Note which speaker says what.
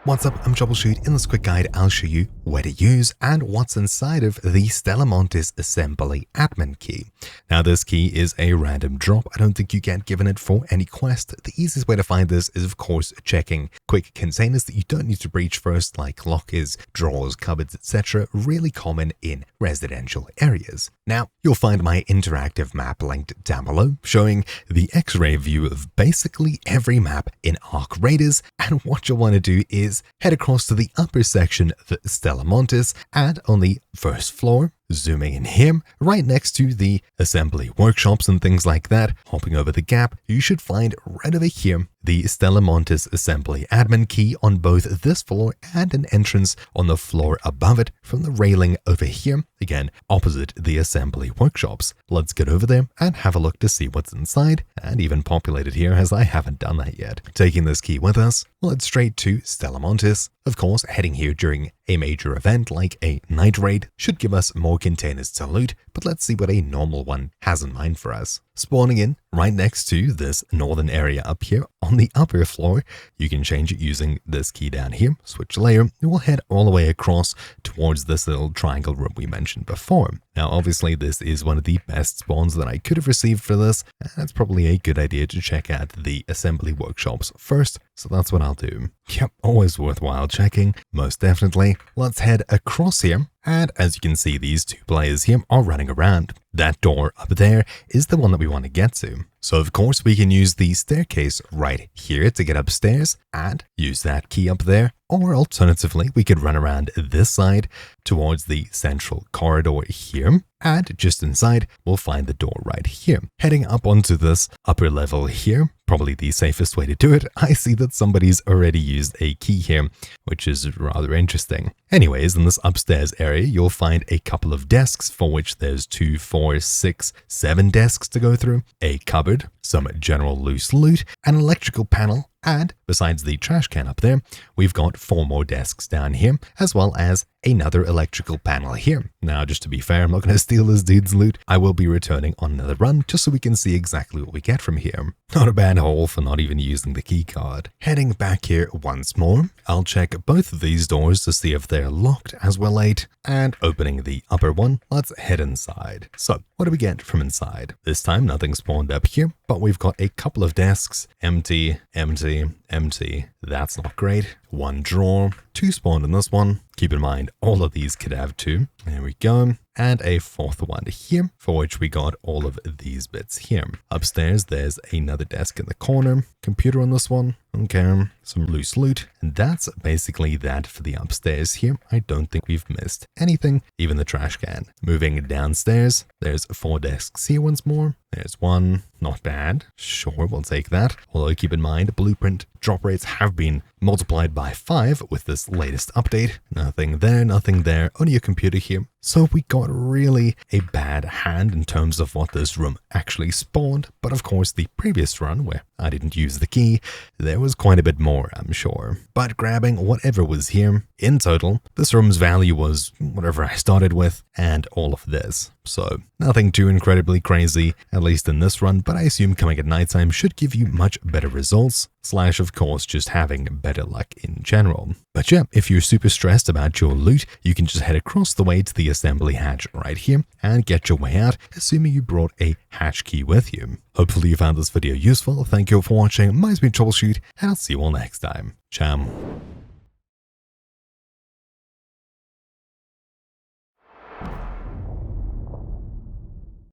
Speaker 1: What's up, I'm Troubleshoot. In this quick guide, I'll show you where to use and what's inside of the Stella Montis assembly admin key. Now this key is a random drop. I don't think you get given it for any quest. The easiest way to find this is of course checking quick containers that you don't need to breach first, like lockers, drawers, cupboards, etc. Really common in residential areas. Now you'll find my interactive map linked down below, showing the X-ray view of basically every map in Arc Raiders, and what you'll want to do is head across to the upper section of Stella Montis, and on the first floor, zooming in here, right next to the assembly workshops and things like that, hopping over the gap, you should find right over here the Stella Montis assembly admin key on both this floor and an entrance on the floor above it from the railing over here, again opposite the assembly workshops. Let's get over there and have a look to see what's inside, and even populate it here as I haven't done that yet. Taking this key with us, we'll head straight to Stella Montis. Of course, heading here during a major event like a night raid should give us more containers to loot, but let's see what a normal one has in mind for us. Spawning in right next to this northern area up here on the upper floor, you can change it using this key down here, switch layer, and we'll head all the way across towards this little triangle room we mentioned before. Now obviously this is one of the best spawns that I could have received for this, and it's probably a good idea to check out the assembly workshops first, so that's what I'll do. Yep, always worthwhile checking, most definitely. Let's head across here, and as you can see, these two players here are running around. That door up there is the one that we want to get to. So of course we can use the staircase right here to get upstairs and use that key up there, or alternatively we could run around this side towards the central corridor here, and just inside we'll find the door right here. Heading up onto this upper level here, probably the safest way to do it. I see that somebody's already used a key here, which is rather interesting. Anyways, in this upstairs area, you'll find a couple of desks for which there's 2, 4, 6, 7 desks to go through, a cupboard, some general loose loot, an electrical panel, and besides the trash can up there, we've got 4 more desks down here, as well as another electrical panel here. Now, just to be fair, I'm not going to steal this dude's loot. I will be returning on another run, just so we can see exactly what we get from here. Not a bad haul for not even using the key card. Heading back here once more, I'll check both of these doors to see if they're locked as we're late, and opening the upper one, let's head inside. So, what do we get from inside? This time, nothing spawned up here, but we've got a couple of desks, empty, empty, empty. That's not great. 1 drawer, 2 spawned in this one. Keep in mind, all of these could have 2. There we go. And a 4th one here, for which we got all of these bits here. Upstairs, there's another desk in the corner. Computer on this one. Okay, some loose loot. And that's basically that for the upstairs here. I don't think we've missed anything, even the trash can. Moving downstairs, there's 4 desks here once more. There's 1, not bad. Sure, we'll take that. Although keep in mind, blueprint drop rates have been multiplied by 5 with this latest update. Nothing there, only a computer here. So we got really a bad hand in terms of what this room actually spawned. But of course, the previous run, where I didn't use the key, there was quite a bit more, I'm sure. But grabbing whatever was here, in total, this room's value was whatever I started with, and all of this. So nothing too incredibly crazy, at least in this run, but I assume coming at nighttime should give you much better results, / of course just having better luck in general. But yeah, if you're super stressed about your loot, you can just head across the way to the assembly hatch right here and get your way out, assuming you brought a hatch key with you. Hopefully you found this video useful. Thank you for watching. My name's been Troubleshoot, and I'll see you all next time. Ciao.